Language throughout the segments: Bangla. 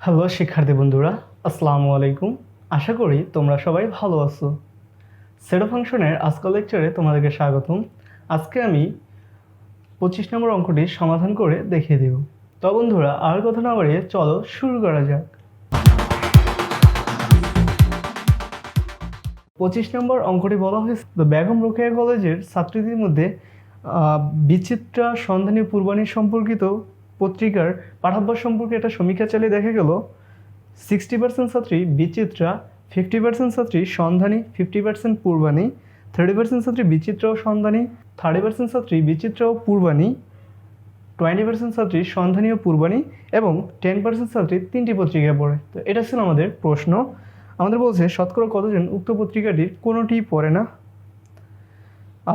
হ্যালো শিক্ষার্থী বন্ধুরা, আসসালামু আলাইকুম। আশা করি তোমরা সবাই ভালো আছো। সেট ফাংশনের আজকের লেকচারে তোমাদেরকে স্বাগতম। আজকে আমি 25 নম্বর অঙ্কটি সমাধান করে দেখিয়ে দেব। তো বন্ধুরা, আর কথা না বাড়িয়ে চলো শুরু করা যাক। 25 নম্বর অঙ্কটি বলা হয়েছে বেগম রোকেয়া কলেজের ছাত্রীদের মধ্যে বিচিত্রা সন্ধানী পূর্বাণী সম্পর্কিত পত্রিকার পাঠাভ্যাস সম্পর্কে একটা সমীক্ষা চালিয়ে দেখা গেল 60% ছাত্রী বিচিত্রা, 50% ছাত্রী সন্ধানী, 50% পূর্বাণী, 30% ছাত্রী বিচিত্রা ও সন্ধানী, 30% ছাত্রী বিচিত্রা ও পূর্বাণী, 20% ছাত্রী সন্ধানী ও পূর্বাণী এবং 10% ছাত্রী তিনটি পত্রিকায় পড়ে। তো এটা ছিল আমাদের প্রশ্ন। আমাদের বলছে শতকরা কতজন উক্ত পত্রিকাটির কোনোটিই পড়ে না,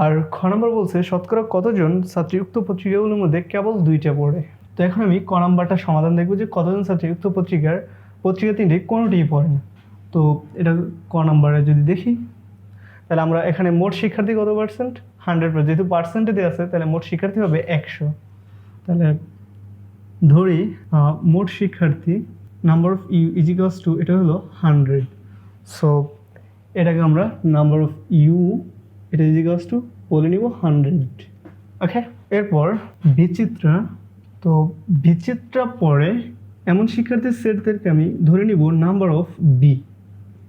আর খ নম্বর বলছে শতকরা কতজন ছাত্রী উক্ত পত্রিকাগুলোর মধ্যে কেবল দুইটা পড়ে। তো এখন আমি ক নম্বরটা সমাধান দেখবো যে কতজন ছাত্রী উক্ত পত্রিকা তিনটি কোনোটিই পড়ে না। তো এটা ক নম্বরে যদি দেখি, তাহলে আমরা এখানে মোট শিক্ষার্থী কত পার্সেন্ট, 100%, যেহেতু পার্সেন্টে দেওয়া আছে তাহলে মোট শিক্ষার্থী হবে 100। তাহলে ধরি মোট শিক্ষার্থী number of U is equals to, এটা হলো 100। সো এটাকে আমরা নাম্বার অফ ইউ, এটা ইজ ইকুয়ালস টু বলে নিব 100। ওকে, এরপর বিচিত্রা। তো বিচিত্রা পড়ে এমন শিক্ষার্থীর সেটদেরকে আমি ধরে নিব নাম্বার অফ বি।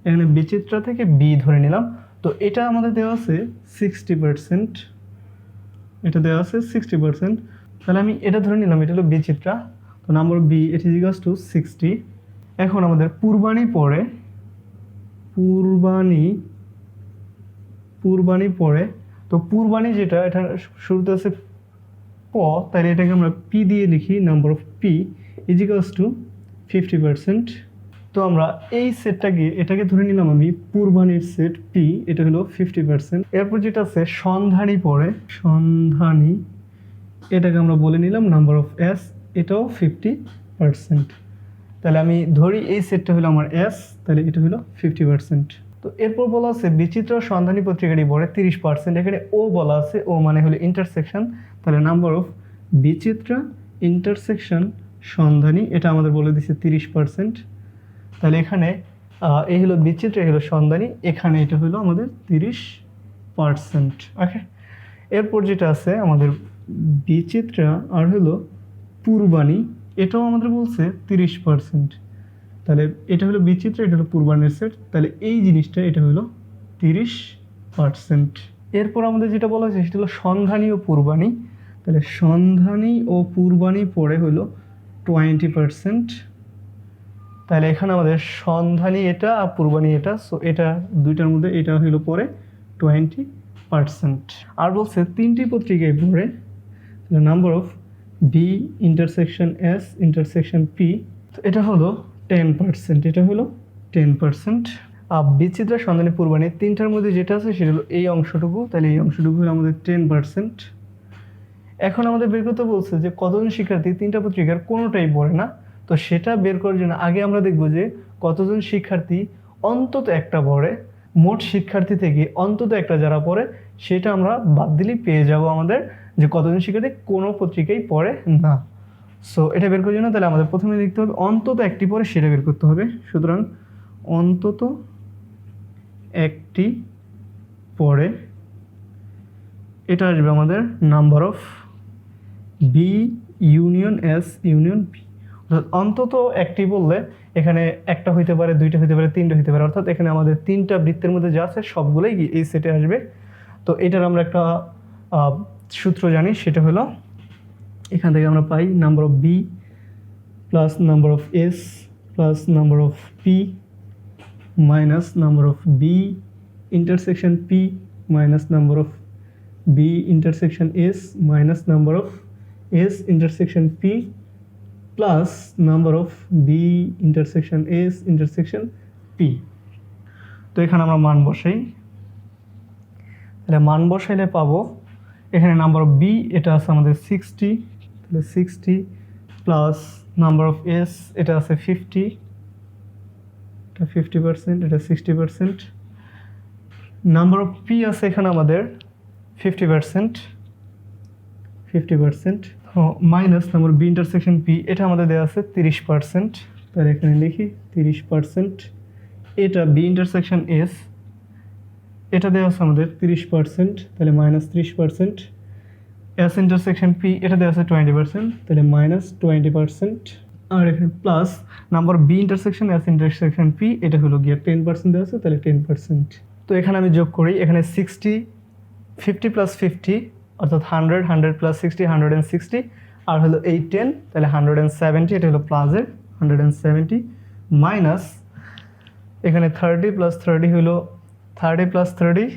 এখানে বিচিত্রা থেকে বি ধরে নিলাম। তো এটা আমাদের দেওয়া আছে 60%, এটা দেওয়া আছে 60%। তাহলে আমি এটা ধরে নিলাম, এটা হলো বিচিত্রা। তো number B it is equals to 60। এখন আমাদের পূর্বাণী পড়ে, পূর্বাণী পড়ে। তো পূর্বাণী যেটা, এটা শুরুতে আছে প, তাহলে এটাকে আমরা পি দিয়ে লিখি, number of P is equals two 50%। তো আমরা এই এটাকে ধরে নিলাম আমি পূর্বাণীর সেট পি, এটা হলো 50%। এরপর যেটা আছে সন্ধানী পড়ে, সন্ধানী, এটাকে আমরা বলে নিলাম নাম্বার অফ এস, এটাও 50%। তাহলে আমি ধরি এই সেটটা হলো আমার এস, তাহলে এটা হলো 50%। তো এরপর বলা আছে বিচিত্র সন্ধানী পত্রিকাটি পড়ে 30%। এখানে ও বলা আছে, ও মানে হলো ইন্টারসেকশন। তাহলে নাম্বার অফ বিচিত্রা ইন্টারসেকশন সন্ধানী, এটা আমাদের বলে দিচ্ছে 30%। তাহলে এখানে এই হলো বিচিত্রা, এই হলো সন্ধানী, এখানে এটা হলো আমাদের 30%। ওকে, এরপর যেটা আছে আমাদের বিচিত্রা আর হলো পূর্বাণী, এটাও আমাদের বলছে 30%। তাহলে এটা হলো বিচিত্রা, এটা হলো পূর্বাণীর সেট, তাহলে এই জিনিসটা এটা হলো 30%। এরপর আমাদের যেটা বলা হয়েছে সেটা হলো সন্ধানী ও পূর্বাণী। তাহলে সন্ধানী ও পূর্বাণী পড়ে হলো 20%। তাহলে এখানে আমাদের সন্ধানী এটা আর পূর্বাণী এটা, সো এটা দুইটার মধ্যে এটা হলো পরে 20%। আর বলছে তিনটি পত্রিকায় পড়ে, তাহলে number of B intersection S intersection P, এটা হলো 10%, এটা হলো 10%। আর বিচিত্রা সন্ধানী পূর্বাণী তিনটার মধ্যে যেটা আছে সেটা হলো এই অংশটুকু, তাহলে এই অংশটুকু হলো আমাদের 10%। এখন আমাদের বের করতে বলছে যে কতজন শিক্ষার্থী তিনটা পত্রিকার কোনোটাই পড়ে না। তো সেটা বের করার জন্য আগে আমরা দেখব যে কতজন শিক্ষার্থী অন্তত একটা পড়ে। মোট শিক্ষার্থী থেকে অন্তত একটা যারা পড়ে সেটা আমরা বাদ দিলেই পেয়ে যাব আমাদের যে কতজন শিক্ষার্থী কোনো পত্রিকাই পড়ে না। সো এটা বের করার জন্য তাহলে আমাদের প্রথমে দেখতে হবে অন্তত একটি পড়ে, সেটা বের করতে হবে। সুতরাং অন্তত একটি পড়ে, এটা আসবে আমাদের number of B union S union P. অর্থাৎ অন্তত একটি বললে এখানে একটা হইতে পারে, দুইটা হইতে পারে, তিনটা হইতে পারে, অর্থাৎ এখানে আমাদের তিনটা বৃত্তের মধ্যে যা আছে সবগুলোই এই সেটে আসবে। তো এটার আমরা একটা সূত্র জানি, সেটা হলো এখান থেকে আমরা পাই number of B plus number of S plus number of P minus number of B intersection P minus number of B intersection S minus number of S intersection P plus number of B intersection S intersection P. তো এখানে আমরা মান বসাই, তাহলে মান বসাইলে পাবো এখানে নাম্বার অফ বি এটা আছে আমাদের 60, তাহলে 60 প্লাস নাম্বার অফ এস এটা আছে 50, এটা 50%, এটা 60%। নাম্বার অফ পি আছে এখানে আমাদের 50%, minus number B intersection P, এটা আমাদের দেওয়া আছে 30%। তাহলে এখানে লিখি 30%। এটা বি ইন্টারসেকশন এস, এটা দেওয়া আছে আমাদের 30%, তাহলে -30%। এস ইন্টারসেকশন পি, এটা দেওয়া আছে 20%, তাহলে -20%। আর এখানে plus number B intersection S intersection P, এটা হলো গিয়ে 10% দেওয়া আছে, তাহলে 10%। তো এখানে আমি যোগ করি, এখানে 60, 50 + 50 অর্থাৎ 100, 100 + 60 160, আর হলো 10, তাহলে 170, এটা হলো প্লাসের 170, মাইনাস এখানে 30 + 30 হলো 30 + 30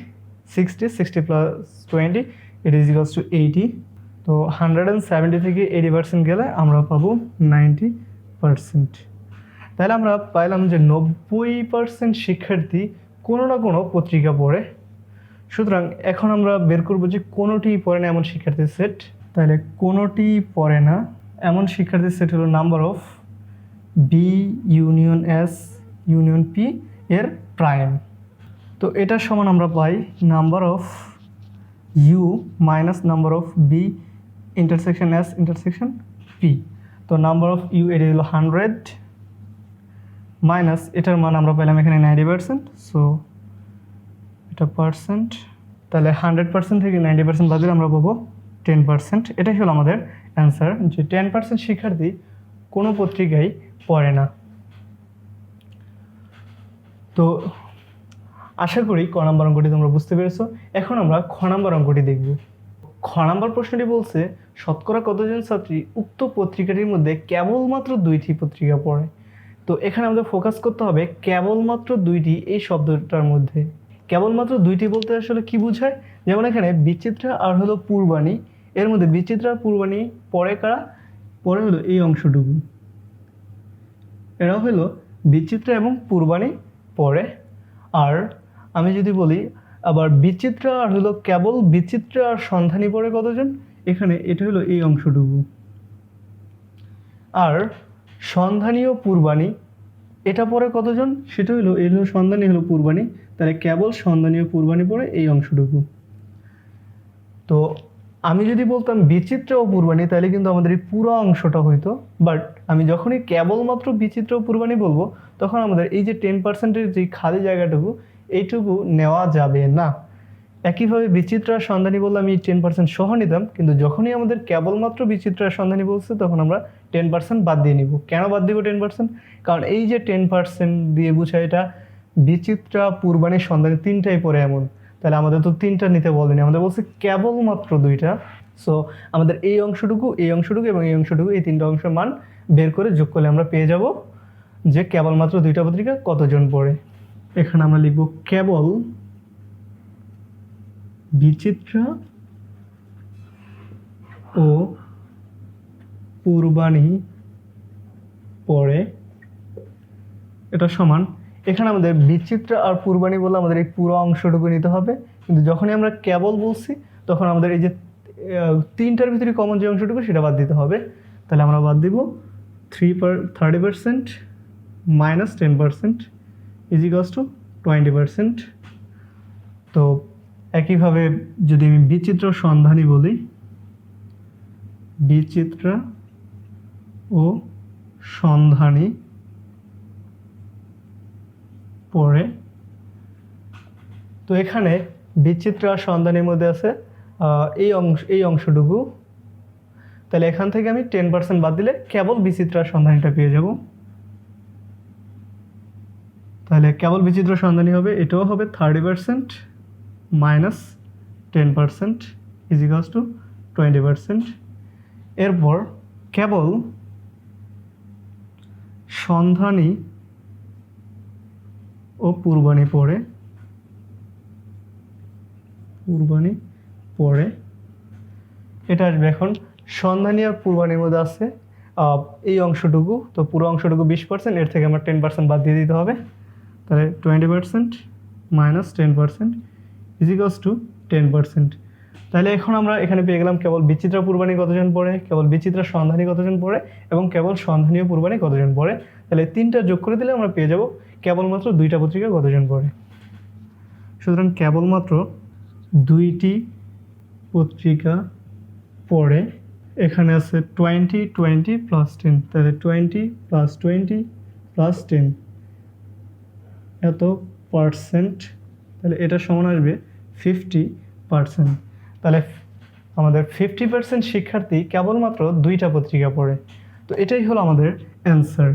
60, 60 + 20 ইট ইজ ইকুয়ালস টু 80। তো 170 থেকে 80% গেলে আমরা পাবো 90%। তাহলে আমরা পাইলাম যে 90% শিক্ষার্থী কোনো না কোনো পত্রিকা পড়ে। সুতরাং এখন আমরা বের করবো যে কোনোটি পড়ে না এমন শিক্ষার্থীর সেট। তাহলে কোনোটি পড়ে না এমন শিক্ষার্থীর সেট হলো number of B union S union P এর প্রাইম। তো এটা সমান আমরা পাই number of U minus number of B intersection S intersection P. তো নাম্বার অফ ইউ এটা হলো 100 মাইনাস এটার মান আমরা পেলাম এখানে 90%, সো এটা পার্সেন্ট। তাহলে 100% থেকে 90% বাদ দিলে আমরা পাবো 10%। এটাই হলো আমাদের অ্যান্সার, যে 10% শিক্ষার্থী কোনো পত্রিকায় পড়ে না। তো আশা করি ক নাম্বার অঙ্কটি তোমরা বুঝতে পেরেছো। এখন আমরা খ নাম্বার অঙ্কটি দেখব। খ নাম্বার প্রশ্নটি বলছে শতকরা কতজন ছাত্রী উক্ত পত্রিকাটির মধ্যে কেবলমাত্র 2টি পত্রিকা পড়ে। তো এখানে আমাদের ফোকাস করতে হবে কেবলমাত্র 2টি এই শব্দটার মধ্যে। কেবলমাত্র 2টি বলতে আসলে কি বোঝায়? যেমন এখানে বিচিত্রা আর হলো পূর্বাণী, এর মধ্যে বিচিত্রা আর পূর্বাণী পড়ে কারা? পড়ে হলো এই অংশটুকু, এরা হলো বিচিত্রা এবং পূর্বাণী পড়ে। আর আমি যদি বলি আবার বিচিত্রা আর হলো কেবল বিচিত্রা আর সন্ধানী পড়ে কতজন, এখানে এটা হলো এই অংশটুকু। আর সন্ধানী ও পূর্বাণী এটা পড়ে কতজন, সেটা হলো এই হলো সন্ধানী হলো পূর্বাণী, তাহলে কেবল সন্ধানী ও পূর্বাণী পড়ে এই অংশটুকু। তো আমি যদি বলতাম বিচিত্রা ও পূর্বাণী তাহলে কিন্তু আমাদের এই পুরো অংশটা হইতো, বাট আমি যখনই কেবলমাত্র বিচিত্রা ও পূর্বাণী বলবো তখন আমাদের এই যে 10%-এর যে খালি জায়গাটুকু এইটুকু নেওয়া যাবে না। একইভাবে বিচিত্রা সন্ধানী বললে আমি 10% সহ নিতাম, কিন্তু যখনই আমাদের কেবলমাত্র বিচিত্রা সন্ধানী বলছে তখন আমরা 10% বাদ দিয়ে নিব। কেন বাদ দিব 10%? কারণ এই যে 10% দিয়ে বুঝায় এটা বিচিত্রা পূর্বাণী সন্ধানী তিনটাই পড়ে এমন, তাহলে আমাদের তো তিনটা নিতে বলেনি, আমাদের বলছে কেবলমাত্র 2টা। সো আমাদের এই অংশটুকু এবং এই অংশটুকু এই তিনটা অংশের মান বের করে যোগ করলে আমরা পেয়ে যাব যে কেবলমাত্র 2টা পত্রিকা কতজন পড়ে। এখানে আমরা লিখব কেবল বিচিত্রা ও পূর্বাণী পড়ে, এটা সমান এখানে আমাদের বিচিত্রা আর পূর্বাণী বলে আমাদের এই পুরো অংশটুকু নিতে হবে, কিন্তু যখনই আমরা কেবল বলছি তখন আমাদের এই যে তিনটার ভিতরে কমন যে অংশটুকু সেটা বাদ দিতে হবে। তাহলে আমরা বাদ দিব 30% মাইনাস 10% ইজ ইকুয়ালস টু 20%। তো একইভাবে যদি আমি বিচিত্র সন্ধানী বলি, বিচিত্রা ও সন্ধানী পড়ে, তো এখানে বিচিত্রা আর সন্ধানীর মধ্যে আছে এই অংশটুকু, তাহলে এখান থেকে আমি 10% বাদ দিলে কেবল বিচিত্রা সন্ধানীটা পেয়ে যাব। তাহলে কেবল বিচিত্র সন্ধানী হবে, এটাও হবে 30% মাইনাস 10% ইজ ইকুয়ালস টু 20%। এরপর কেবল সন্ধানী ও পূর্বাণী পড়ে, এটা আসবে এখন সন্ধানী আর পূর্বাণীর মধ্যে আছে এই অংশটুকু, তো পুরো অংশটুকু 20%, এর থেকে আমার 10% বাদ দিয়ে দিতে হবে, তাহলে 20% মাইনাস 10% ইজ ইকুয়ালস টু 10%। তাহলে এখন আমরা এখানে পেয়ে গেলাম কেবল বিচিত্রা পূর্বাণী কতজন পড়ে, কেবল বিচিত্রা সন্ধানী কতজন পড়ে এবং কেবল সন্ধানী ও পূর্বাণী কতজন পড়ে। তাহলে তিনটা যোগ করে দিলে আমরা পেয়ে যাব কেবলমাত্র 2টা পত্রিকা কতজন পড়ে। সুতরাং কেবলমাত্র 2টি পত্রিকা পড়ে। এখানে আছে 20 20 + 10, তাহলে 20 + 20 প্লাস 10 এত পার্সেন্ট, তাহলে এটা সমান আসবে 50%। তাহলে আমাদের 50% শিক্ষার্থী কেবলমাত্র 2টা পত্রিকা পড়ে। তো এটাই হলো আমাদের অ্যান্সার।